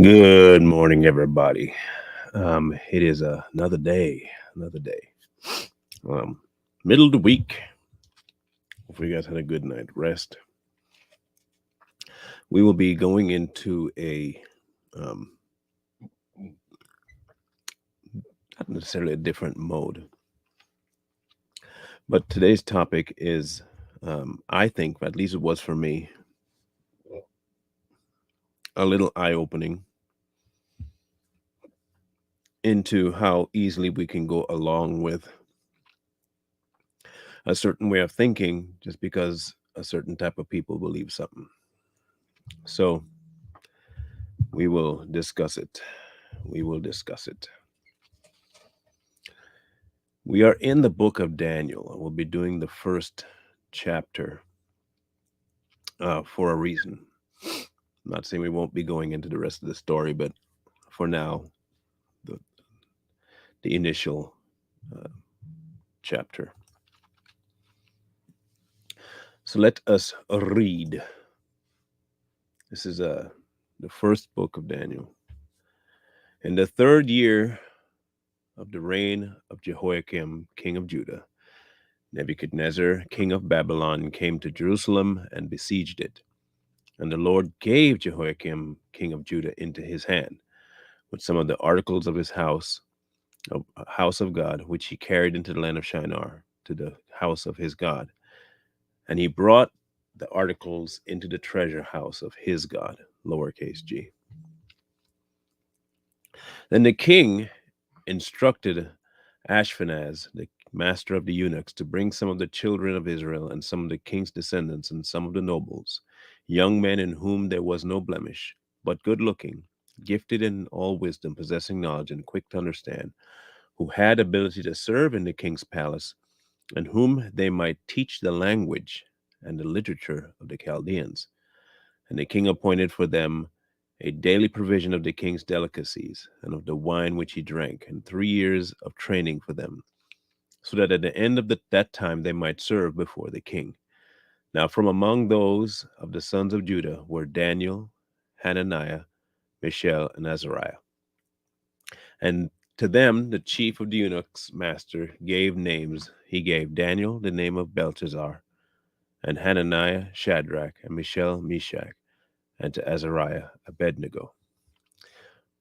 Good morning, everybody. It is another day, another day. Um, Middle of the week. Hopefully, you guys had a good night rest. We will be going into um, not necessarily a different mode, but today's topic is, I think, at least it was for me, a little eye opening into how easily we can go along with a certain way of thinking just because a certain type of people believe something. So, we will discuss it. We will discuss it. We are in the book of Daniel. We'll be doing the first chapter for a reason. I'm not saying we won't be going into the rest of the story, but for now, the, the initial uh, chapter. So let us read. This is the first book of Daniel. In the third year of the reign of Jehoiakim, king of Judah, Nebuchadnezzar, king of Babylon, came to Jerusalem and besieged it. And the Lord gave Jehoiakim, king of Judah, into his hand, with some of the articles of his house of God, which he carried into the land of Shinar, to the house of his God. And he brought the articles into the treasure house of his God, lowercase g. Then the king instructed Ashpenaz, the master of the eunuchs, to bring some of the children of Israel and some of the king's descendants and some of the nobles, young men in whom there was no blemish, but good looking, gifted in all wisdom, possessing knowledge and quick to understand, who had ability to serve in the king's palace, and whom they might teach the language and the literature of the Chaldeans. And the king appointed for them a daily provision of the king's delicacies and of the wine which he drank, and 3 years of training for them, so that at the end of that time they might serve before the king. Now, from among those of the sons of Judah were Daniel, Hananiah, Mishael, and Azariah. And to them, the chief of the eunuchs' master gave names. He gave Daniel the name of Belteshazzar, and Hananiah Shadrach, and Mishael Meshach, and to Azariah Abednego.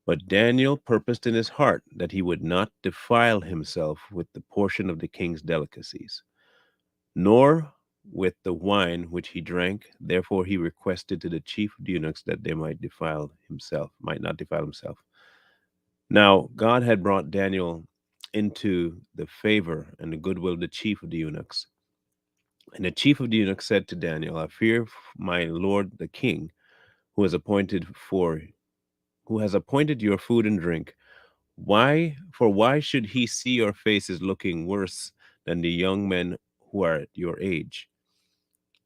But Daniel purposed in his heart that he would not defile himself with the portion of the king's delicacies, nor with the wine which he drank. Therefore he requested to the chief of the eunuchs that they might not defile himself. Now God had brought Daniel into the favor and the goodwill of the chief of the eunuchs. And the chief of the eunuchs said to Daniel, I fear my lord the king, who has appointed for who has appointed your food and drink. Why should he see your faces looking worse than the young men who are at your age?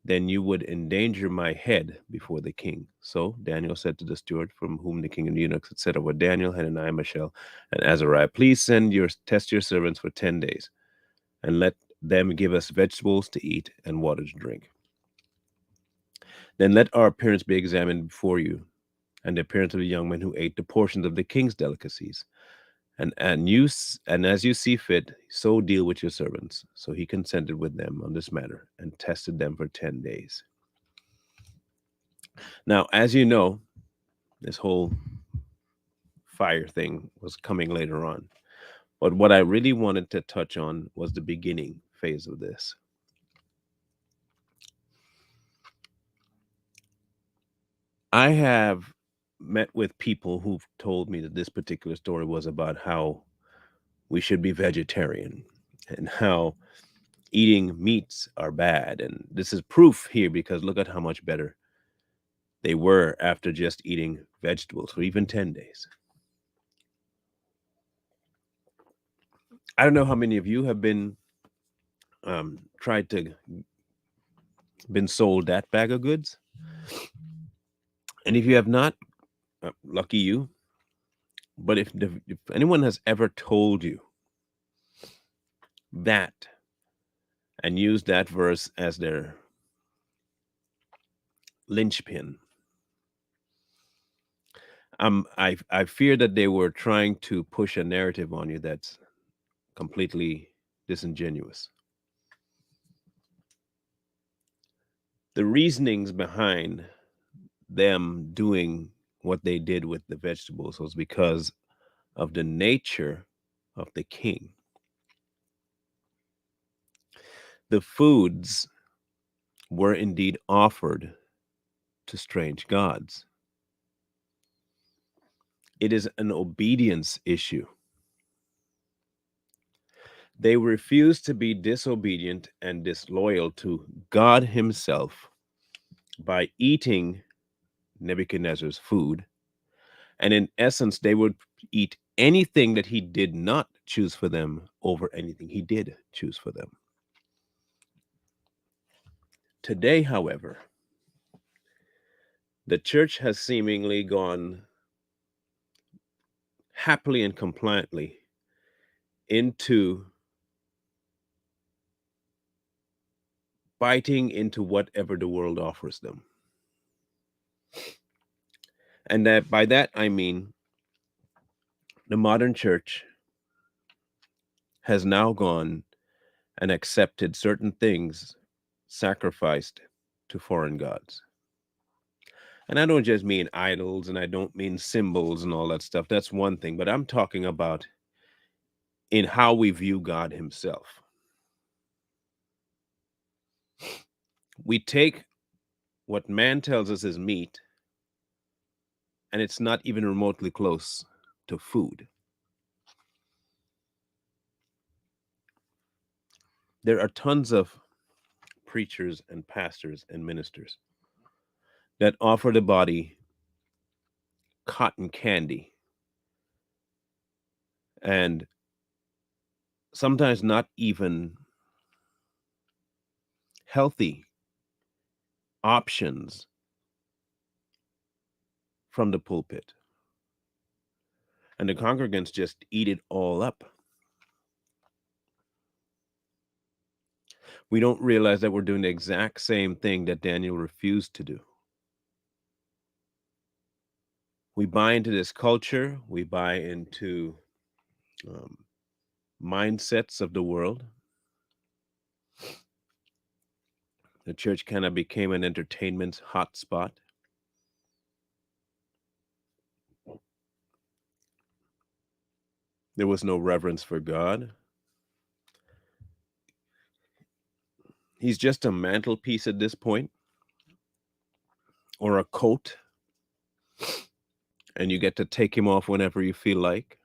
Then you would endanger my head before the king. So Daniel said to the steward, from whom the king and the eunuchs had set over Daniel, Hananiah, Mishael, and Azariah, please test your servants for 10 days, and let them give us vegetables to eat and water to drink. Then let our appearance be examined before you, and the appearance of the young men who ate the portions of the king's delicacies. And as you see fit, so deal with your servants. So he consented with them on this matter and tested them for 10 days. Now, as you know, this whole fire thing was coming later on. But what I really wanted to touch on was the beginning phase of this. I have met with people who've told me that this particular story was about how we should be vegetarian and how eating meats are bad. And this is proof here because look at how much better they were after just eating vegetables for even 10 days. I don't know how many of you have been tried to been sold that bag of goods. And if you have not, lucky you. But if anyone has ever told you that and used that verse as their linchpin, I fear that they were trying to push a narrative on you that's completely disingenuous. The reasonings behind them doing what they did with the vegetables was because of the nature of the king. The foods were indeed offered to strange gods. It is an obedience issue. They refused to be disobedient and disloyal to God Himself by eating Nebuchadnezzar's food. And in essence, they would eat anything that he did not choose for them over anything he did choose for them. Today, however, the church has seemingly gone happily and compliantly into biting into whatever the world offers them. And that by that I mean the modern church has now gone and accepted certain things sacrificed to foreign gods. And I don't just mean idols and I don't mean symbols and all that stuff. That's one thing, but I'm talking about in how we view God Himself. We take what man tells us is meat, and it's not even remotely close to food. There are tons of preachers and pastors and ministers that offer the body cotton candy and sometimes not even healthy options from the pulpit. And the congregants just eat it all up. We don't realize that we're doing the exact same thing that Daniel refused to do. We buy into this culture, we buy into um, mindsets of the world. The church kind of became an entertainment hotspot. There was no reverence for God. He's just a mantelpiece at this point, or a coat, and you get to take him off whenever you feel like.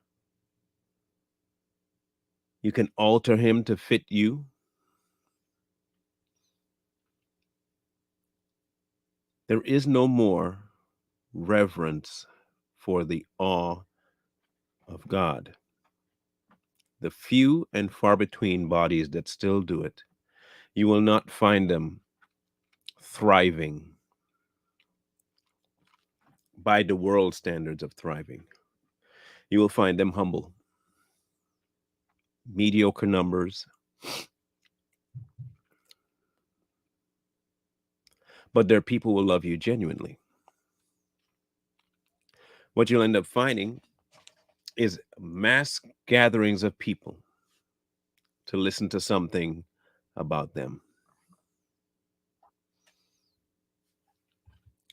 You can alter him to fit you. There is no more reverence for the awe of God. The few and far between bodies that still do it, you will not find them thriving by the world standards of thriving. You will find them humble, mediocre numbers, but their people will love you genuinely. What you'll end up finding is mass gatherings of people to listen to something about them.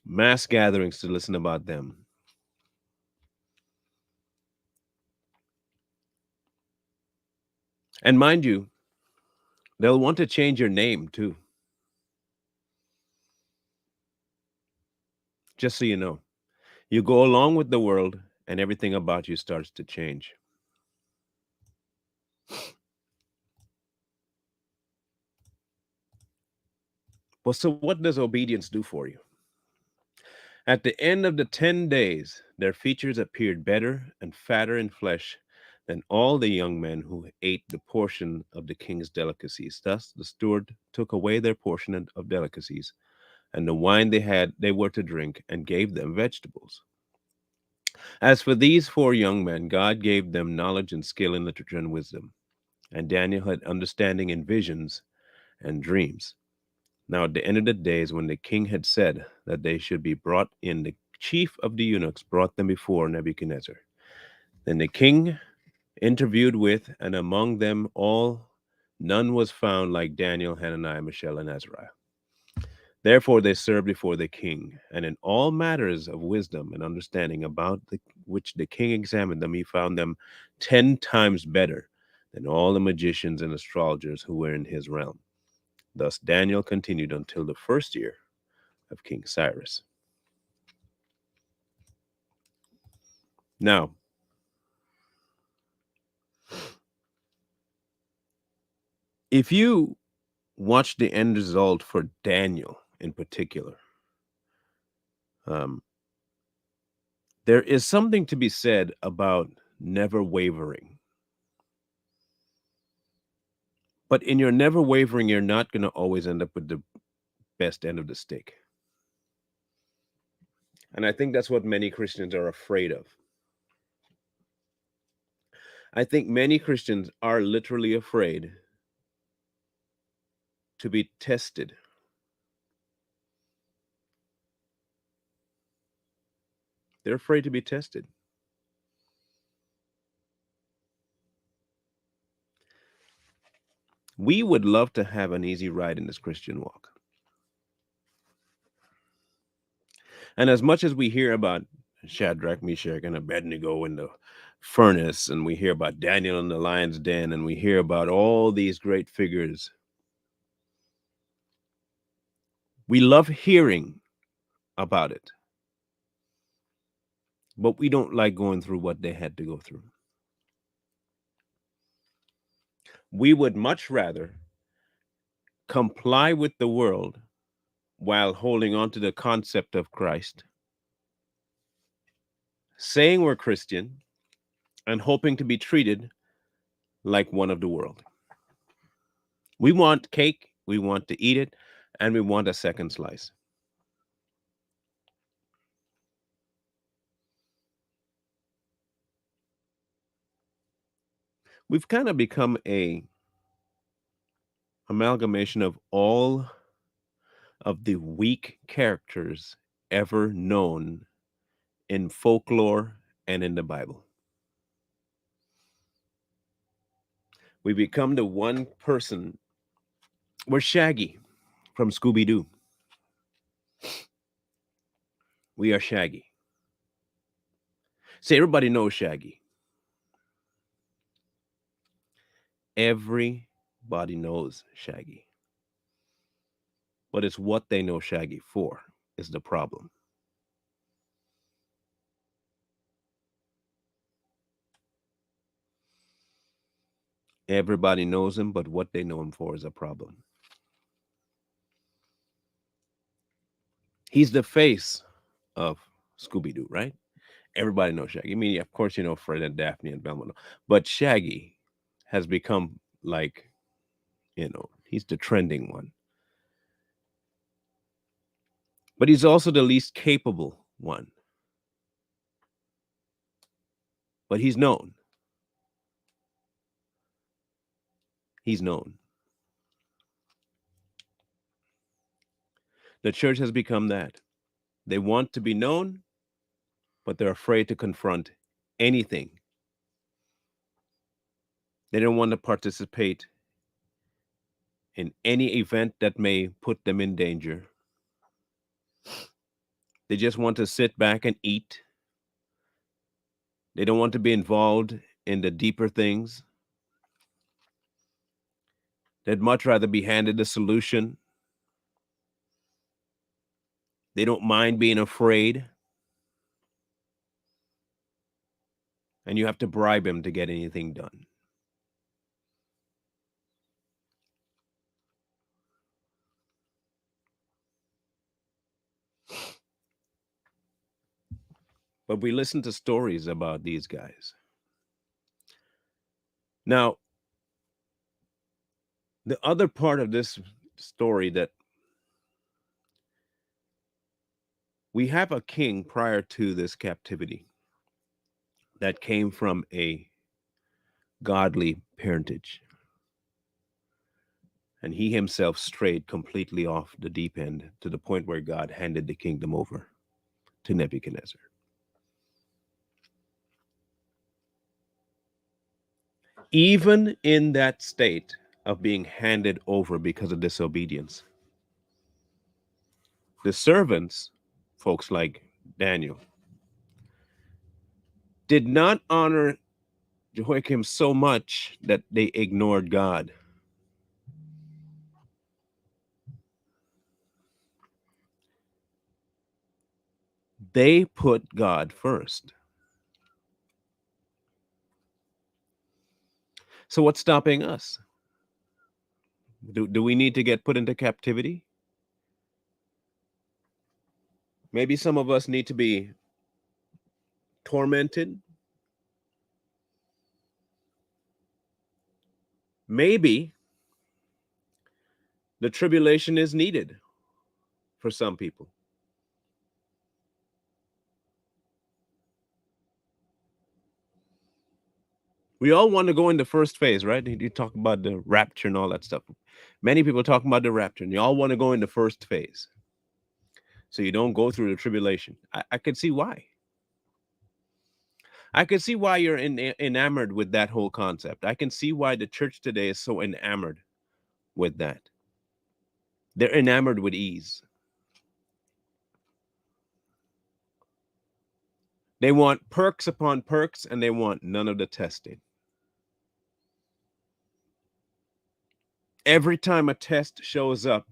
Mass gatherings to listen about them. And mind you, they'll want to change your name too, just so you know. You go along with the world, and everything about you starts to change. Well, so what does obedience do for you? At the end of the 10 days, their features appeared better and fatter in flesh than all the young men who ate the portion of the king's delicacies. Thus, the steward took away their portion of delicacies, and the wine they were to drink, and gave them vegetables. As for these four young men, God gave them knowledge and skill in literature and wisdom, and Daniel had understanding in visions and dreams. Now, at the end of the days, when the king had said that they should be brought in chief of the eunuchs brought them before Nebuchadnezzar. Then the king interviewed with, and among them all, none was found like Daniel, Hananiah, Mishael, and Azariah. Therefore they served before the king, and in all matters of wisdom and understanding about which the king examined them, he found them 10 times better than all the magicians and astrologers who were in his realm. Thus Daniel continued until the first year of King Cyrus. Now, if you watch the end result for Daniel in particular, um, there is something to be said about never wavering. But in your never wavering, you're not going to always end up with the best end of the stick. And I think that's what many Christians are afraid of. I think many Christians are literally afraid to be tested. They're afraid to be tested. We would love to have an easy ride in this Christian walk. And as much as we hear about Shadrach, Meshach, and Abednego in the furnace, and we hear about Daniel in the lion's den, and we hear about all these great figures, we love hearing about it, but we don't like going through what they had to go through. We would much rather comply with the world while holding on to the concept of Christ, saying we're Christian, and hoping to be treated like one of the world. We want cake, we want to eat it, and we want a second slice. We've kind of become a amalgamation of all of the weak characters ever known in folklore and in the Bible. We become the one person. We're Shaggy from Scooby Doo. We are Shaggy. See, everybody knows Shaggy. Everybody knows Shaggy. But it's what they know Shaggy for is the problem. Everybody knows him, but what they know him for is a problem. He's the face of Scooby Doo, right? Everybody knows Shaggy. I mean, of course, you know Fred and Daphne and Velma, but Shaggy has become like, he's the trending one. But he's also the least capable one. But he's known. He's known. The church has become that. They want to be known, but they're afraid to confront anything. They don't want to participate in any event that may put them in danger. They just want to sit back and eat. They don't want to be involved in the deeper things. They'd much rather be handed the solution. They don't mind being afraid. And you have to bribe him to get anything done. But we listen to stories about these guys. Now, the other part of this story that we have a king prior to this captivity that came from a godly parentage. And he himself strayed completely off the deep end to the point where God handed the kingdom over to Nebuchadnezzar. Even in that state of being handed over because of disobedience, the servants, folks like Daniel, did not honor Jehoiakim so much that they ignored God. They put God first. So what's stopping us? Do we need to get put into captivity? Maybe some of us need to be tormented. Maybe the tribulation is needed for some people. We all want to go in the first phase, right? You talk about the rapture and all that stuff. Many people talk about the rapture, and you all want to go in the first phase, so you don't go through the tribulation. I could see why. I can see why you're enamored with that whole concept. I can see why the church today is so enamored with that. They're enamored with ease. They want perks upon perks, and they want none of the testing. Every time a test shows up,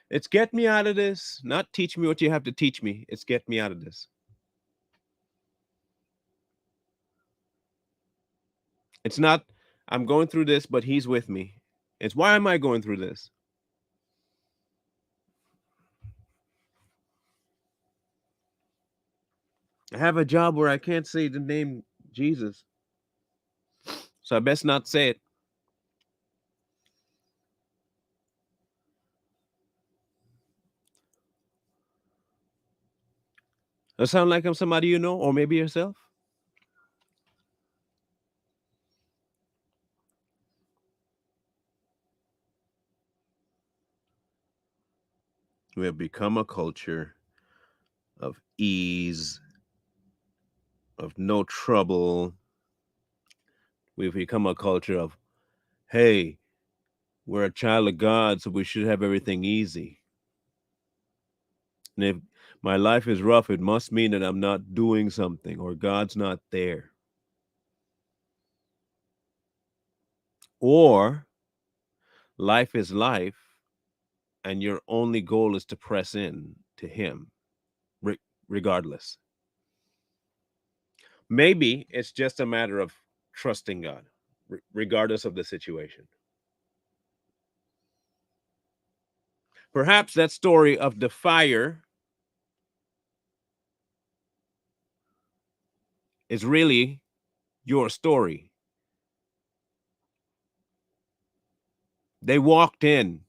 it's get me out of this, not teach me what you have to teach me. It's get me out of this. It's not, I'm going through this, but he's with me. It's why am I going through this? I have a job where I can't say the name Jesus, so I best not say it. Does it sound like I'm somebody you know, or maybe yourself? We have become a culture of ease, of no trouble. We've become a culture of, hey, we're a child of God, so we should have everything easy. And if my life is rough, it must mean that I'm not doing something or God's not there. Or life is life, and your only goal is to press in to Him, re- regardless. Maybe it's just a matter of trusting God, regardless of the situation. Perhaps that story of the fire is really your story. They walked in,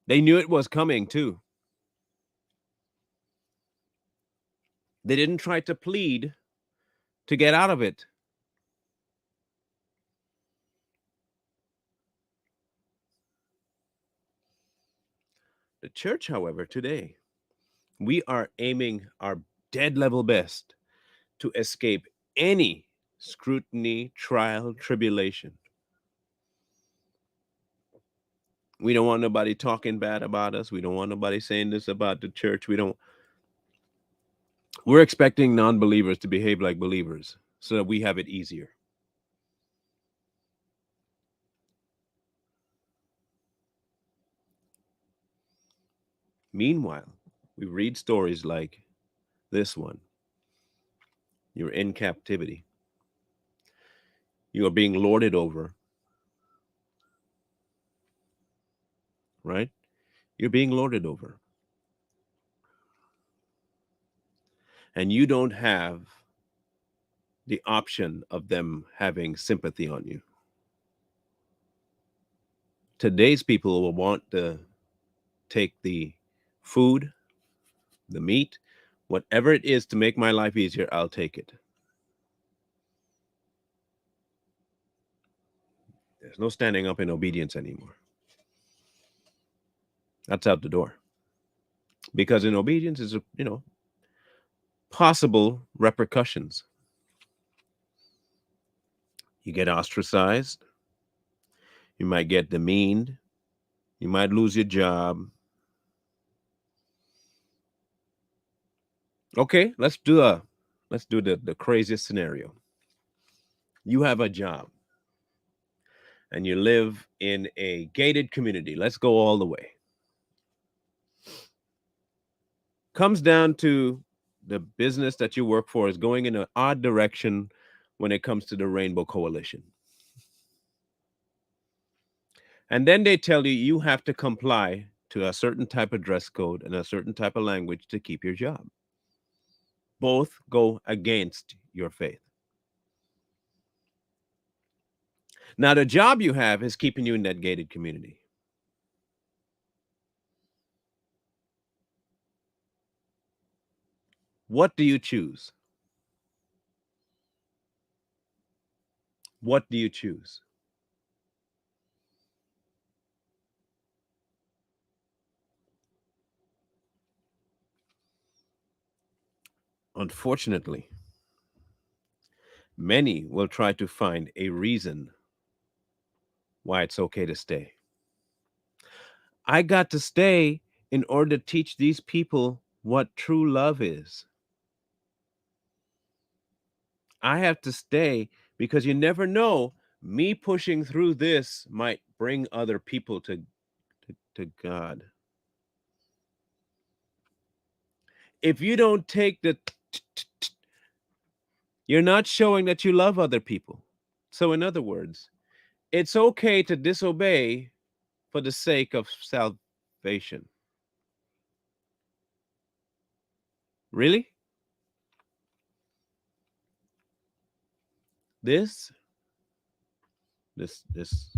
they knew it was coming too. They didn't try to plead to get out of it. The church, however, today, we are aiming our dead level best to escape any scrutiny, trial, tribulation. We don't want nobody talking bad about us. We don't want nobody saying this about the church. We're expecting non-believers to behave like believers so that we have it easier. Meanwhile, we read stories like this one. You're in captivity. You are being lorded over, right? You're being lorded over. And you don't have the option of them having sympathy on you. Today's people will want to take the food, the meat, whatever it is to make my life easier, I'll take it. There's no standing up in obedience anymore. That's out the door. because in obedience is, possible repercussions. You get ostracized, you might get demeaned, you might lose your job. Okay, let's do the craziest scenario. You have a job and you live in a gated community. Let's go all the way. Comes down to the business that you work for is going in an odd direction when it comes to the Rainbow Coalition. And then they tell you you have to comply to a certain type of dress code and a certain type of language to keep your job. Both go against your faith. Now, the job you have is keeping you in that gated community. What do you choose? What do you choose? Unfortunately, many will try to find a reason why it's okay to stay. I got to stay in order to teach these people what true love is. I have to stay because you never know. Me pushing through this might bring other people to God. If you don't take you're not showing that you love other people. So, in other words, it's okay to disobey for the sake of salvation. Really? This, this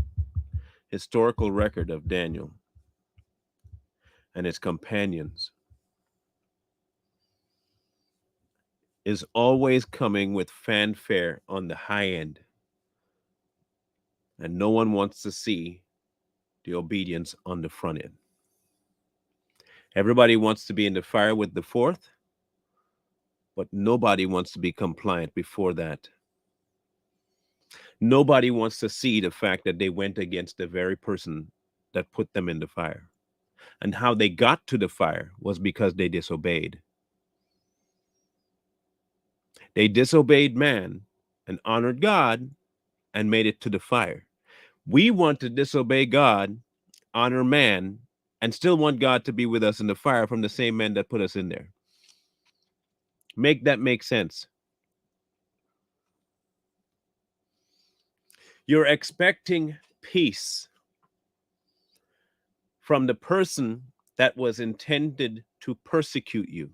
historical record of Daniel and his companions is always coming with fanfare on the high end, and no one wants to see the obedience on the front end. Everybody wants to be in the fire with the fourth, but nobody wants to be compliant before that. Nobody wants to see the fact that they went against the very person that put them in the fire. And how they got to the fire was because they disobeyed. They disobeyed man and honored God and made it to the fire. We want to disobey God, honor man, and still want God to be with us in the fire from the same man that put us in there. Make that make sense. You're expecting peace from the person that was intended to persecute you.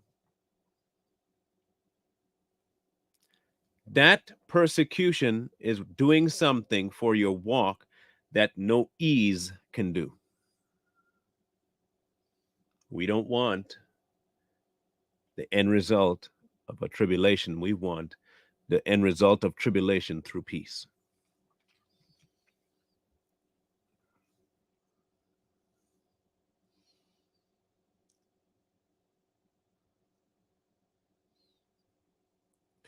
That persecution is doing something for your walk that no ease can do. We don't want the end result of a tribulation. We want the end result of tribulation through peace.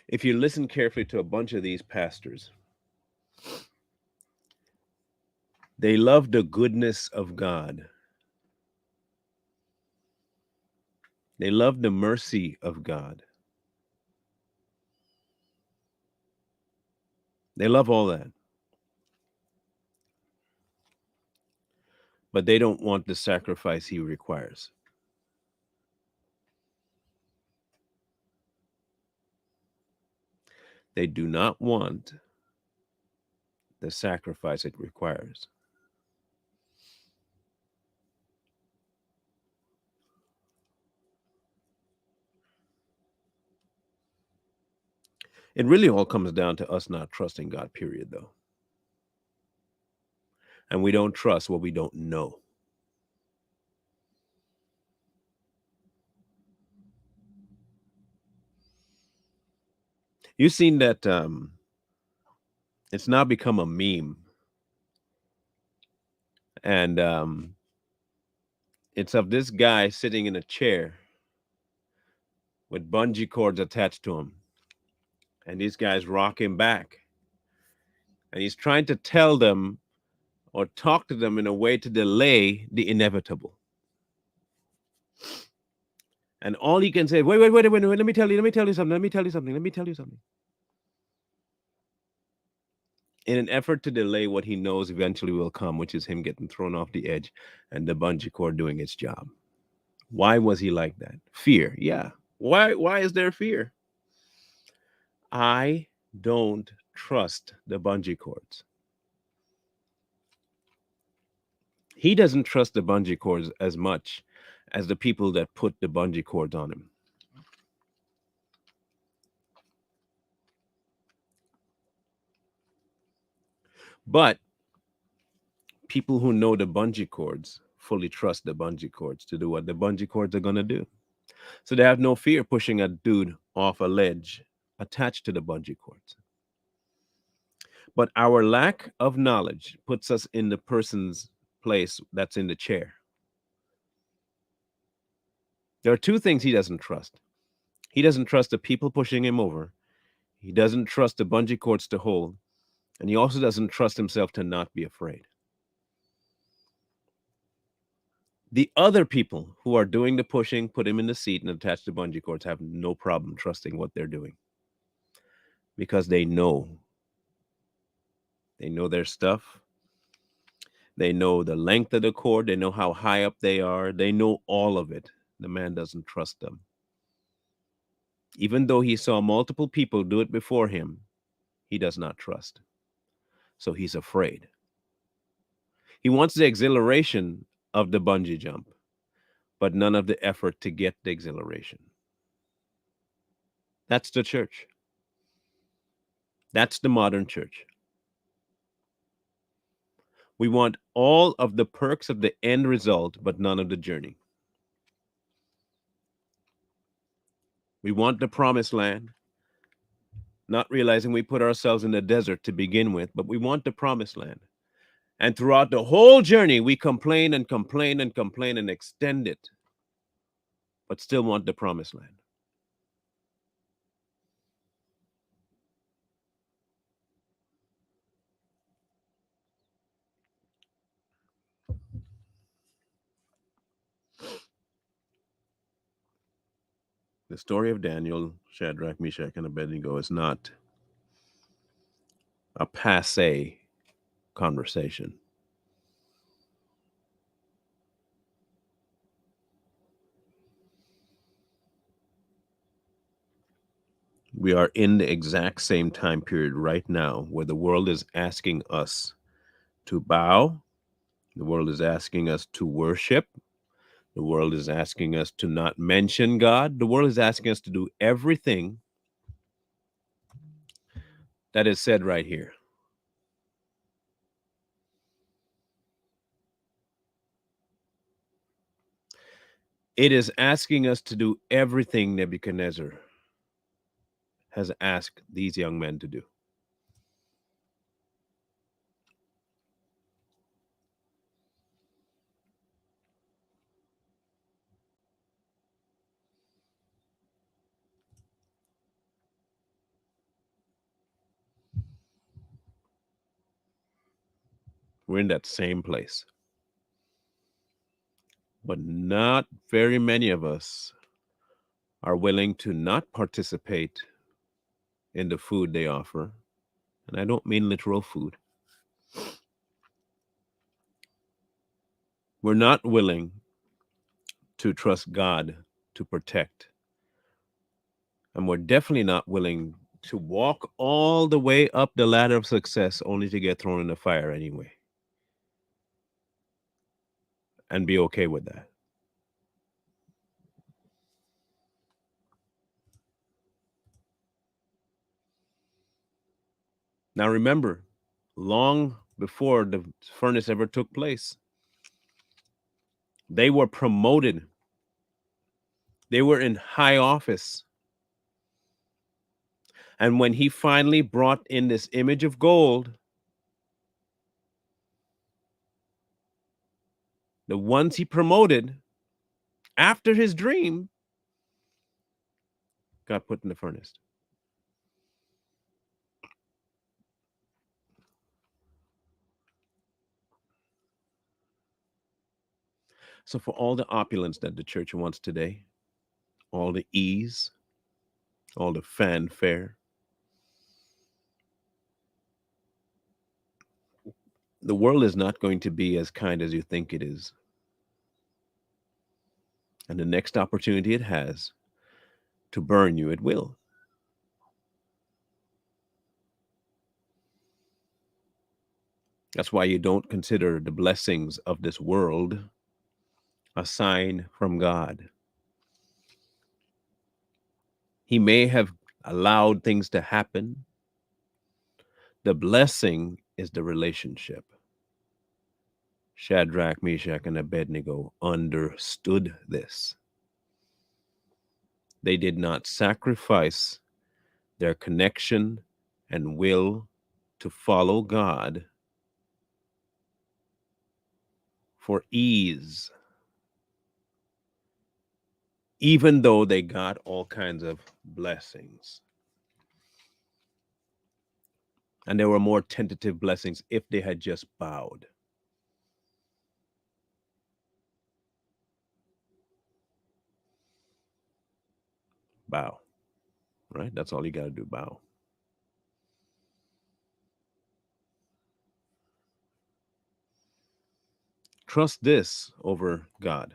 If you listen carefully to a bunch of these pastors, they love the goodness of God. They love the mercy of God. They love all that. But they don't want the sacrifice he requires. They do not want the sacrifice it requires. It really all comes down to us not trusting God, period, though. And we don't trust what we don't know. You've seen that it's now become a meme. And it's of this guy sitting in a chair with bungee cords attached to him. And these guys rock him back. And he's trying to tell them or talk to them in a way to delay the inevitable. And all he can say, wait, let me tell you something, let me tell you something, let me tell you something. In an effort to delay what he knows eventually will come, which is him getting thrown off the edge and the bungee cord doing its job. Why was he like that? Fear, yeah. Why is there fear? I don't trust the bungee cords. He doesn't trust the bungee cords as much as the people that put the bungee cords on him. But people who know the bungee cords fully trust the bungee cords to do what the bungee cords are going to do. So they have no fear pushing a dude off a ledge attached to the bungee cords. But our lack of knowledge puts us in the person's place that's in the chair. There are two things he doesn't trust. He doesn't trust the people pushing him over. He doesn't trust the bungee cords to hold. And he also doesn't trust himself to not be afraid. The other people who are doing the pushing, put him in the seat and attach the bungee cords, have no problem trusting what they're doing because they know their stuff. They know the length of the cord. They know how high up they are. They know all of it. The man doesn't trust them. Even though he saw multiple people do it before him, he does not trust. So he's afraid. He wants the exhilaration of the bungee jump, but none of the effort to get the exhilaration. That's the church. That's the modern church. We want all of the perks of the end result, but none of the journey. We want the promised land, not realizing we put ourselves in the desert to begin with, but we want the promised land. And throughout the whole journey, we complain and complain and complain and extend it, but still want the promised land. The story of Daniel, Shadrach, Meshach, and Abednego is not a passe conversation. We are in the exact same time period right now where the world is asking us to bow, the world is asking us to worship, the world is asking us to not mention God, the world is asking us to do everything that is said right here. It is asking us to do everything Nebuchadnezzar has asked these young men to do. We're in that same place. But not very many of us are willing to not participate in the food they offer. And I don't mean literal food. We're not willing to trust God to protect. And we're definitely not willing to walk all the way up the ladder of success only to get thrown in the fire anyway and be okay with that. Now, remember, long before the furnace ever took place, they were promoted, they were in high office. And when he finally brought in this image of gold, the ones he promoted after his dream got put in the furnace. So, for all the opulence that the church wants today, all the ease, all the fanfare, the world is not going to be as kind as you think it is. And the next opportunity it has to burn you, it will. That's why you don't consider the blessings of this world a sign from God. He may have allowed things to happen. The blessing is the relationship. Shadrach, Meshach, and Abednego understood this. They did not sacrifice their connection and will to follow God for ease, even though they got all kinds of blessings. And there were more tentative blessings if they had just bowed. Bow, right? That's all you got to do, bow. Trust this over God.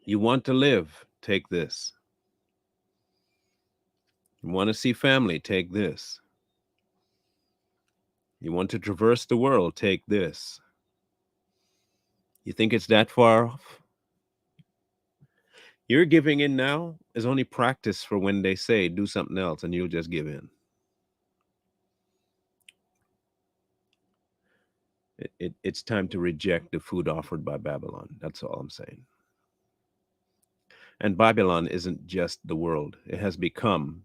You want to live, take this. You want to see family, take this. You want to traverse the world, take this. You think it's that far off? Your giving in now is only practice for when they say do something else and you'll just give in. It's time to reject the food offered by Babylon. That's all I'm saying. And Babylon isn't just the world, it has become,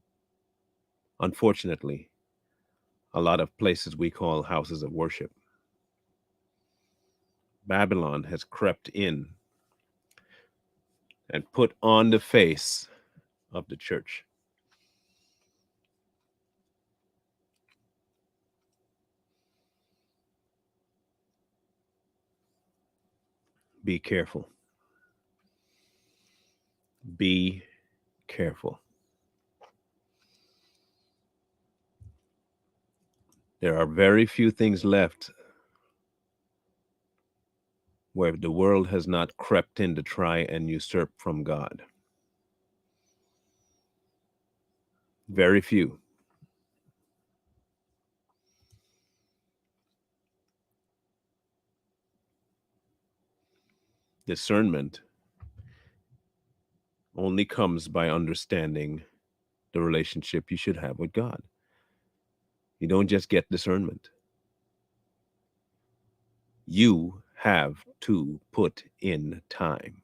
unfortunately, a lot of places we call houses of worship. Babylon has crept in and put on the face of the church. Be careful. Be careful. There are very few things left where the world has not crept in to try and usurp from God. Very few. Discernment only comes by understanding the relationship you should have with God. You don't just get discernment. You have to put in time.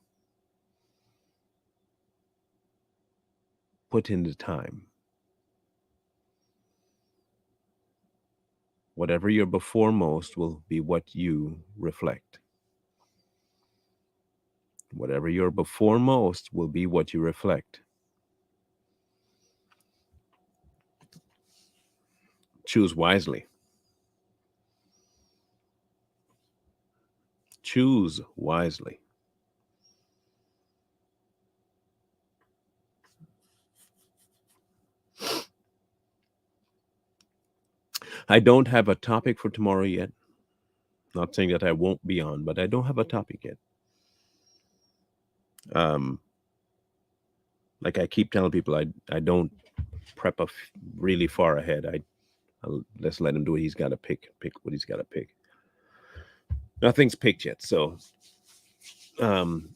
Put in the time. Whatever you're before most will be what you reflect. Whatever you're before most will be what you reflect. Choose wisely. Choose wisely. I don't have a topic for tomorrow yet. Not saying that I won't be on, but I don't have a topic yet. Um, like I keep telling people, I don't prep really far ahead. I'll just let him do what he's got to pick what he's got to pick. Nothing's picked yet, so um,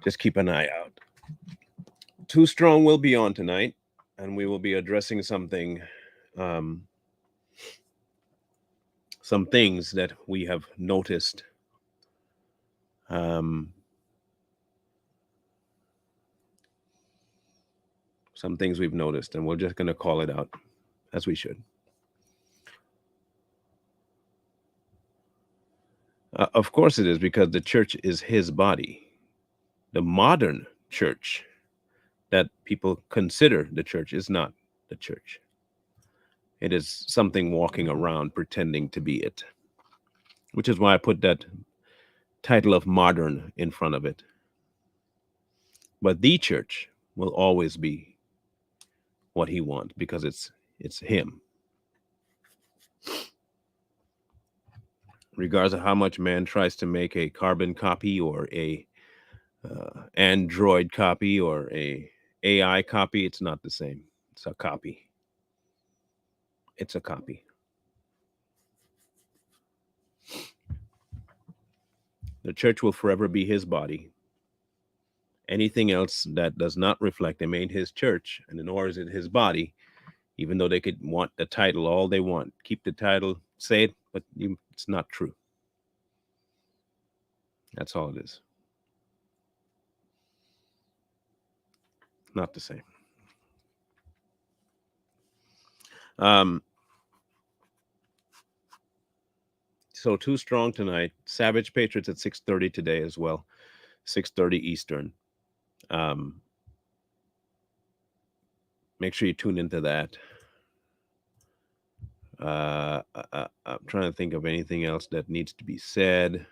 just keep an eye out. Too Strong will be on tonight, and we will be addressing something, um, some things that we have noticed. Um, some things we've noticed, and we're just going to call it out as we should. Of course it is, because the church is his body. The modern church that people consider the church is not the church. It is something walking around pretending to be it, which is why I put that title of modern in front of it. But the church will always be what he wants, because it's him. Regardless of how much man tries to make a carbon copy or a Android copy or a AI copy, it's not the same. It's a copy. It's a copy. The church will forever be his body. Anything else that does not reflect him ain't his church, and nor is it his body, even though they could want the title all they want. Keep the title, say it, but it's not true. That's all it is. Not the same. So Too Strong tonight. Savage Patriots at 6:30 today as well. 6:30 Eastern. Make sure you tune into that. I'm trying to think of anything else that needs to be said.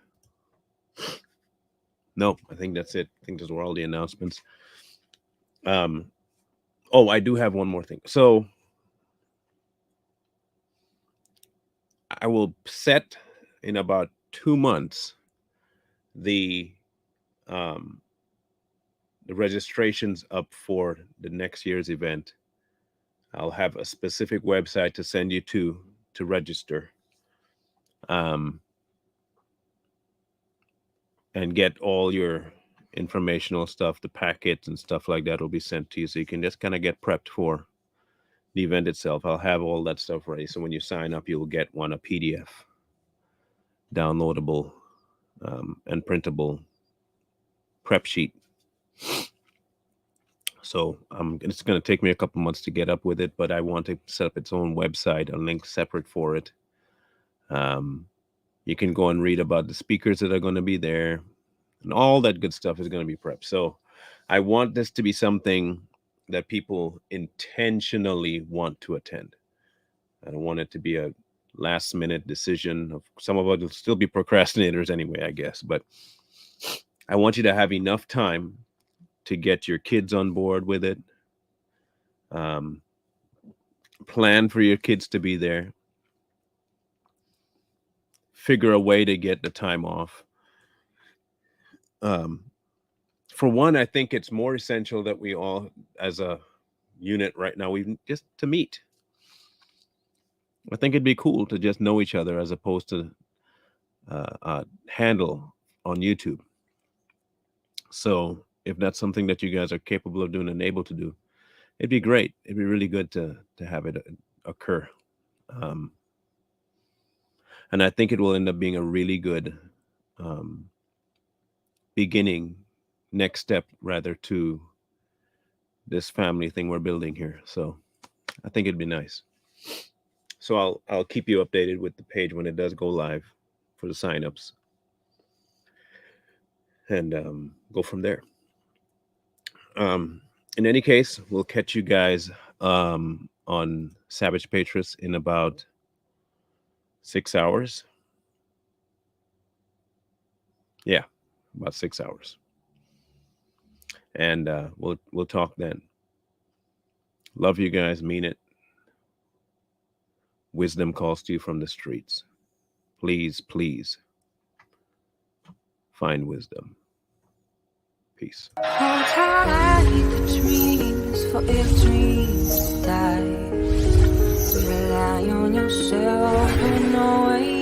No, I think that's it. I think those were all the announcements. Oh, I do have one more thing. So I will set in about 2 months the registrations up for the next year's event. I'll have a specific website to send you to register, and get all your informational stuff. The packets and stuff like that will be sent to you, so you can just kind of get prepped for the event itself. I'll have all that stuff ready, so when you sign up, you'll get a PDF, downloadable and printable prep sheet. So it's going to take me a couple months to get up with it, but I want to set up its own website, a link separate for it. You can go and read about the speakers that are going to be there, and all that good stuff is going to be prepped. So I want this to be something that people intentionally want to attend. I don't want it to be a last minute decision. Some of us will still be procrastinators anyway, I guess, but I want you to have enough time to get your kids on board with it. Plan for your kids to be there. Figure a way to get the time off. For one, I think it's more essential that we all, as a unit right now, we just to meet. I think it'd be cool to just know each other as opposed to handle on YouTube. So if that's something that you guys are capable of doing and able to do, it'd be great. It'd be really good to have it occur. And I think it will end up being a really good beginning, next step rather, to this family thing we're building here. So I think it'd be nice. So I'll keep you updated with the page when it does go live for the signups, and go from there. In any case, we'll catch you guys on Savage Patriots in about 6 hours. Yeah, about 6 hours. And we'll talk then. Love you guys, mean it. Wisdom calls to you from the streets. Please, please find wisdom. Peace. Hold tight the dreams, for if dreams die, rely on yourself in no way.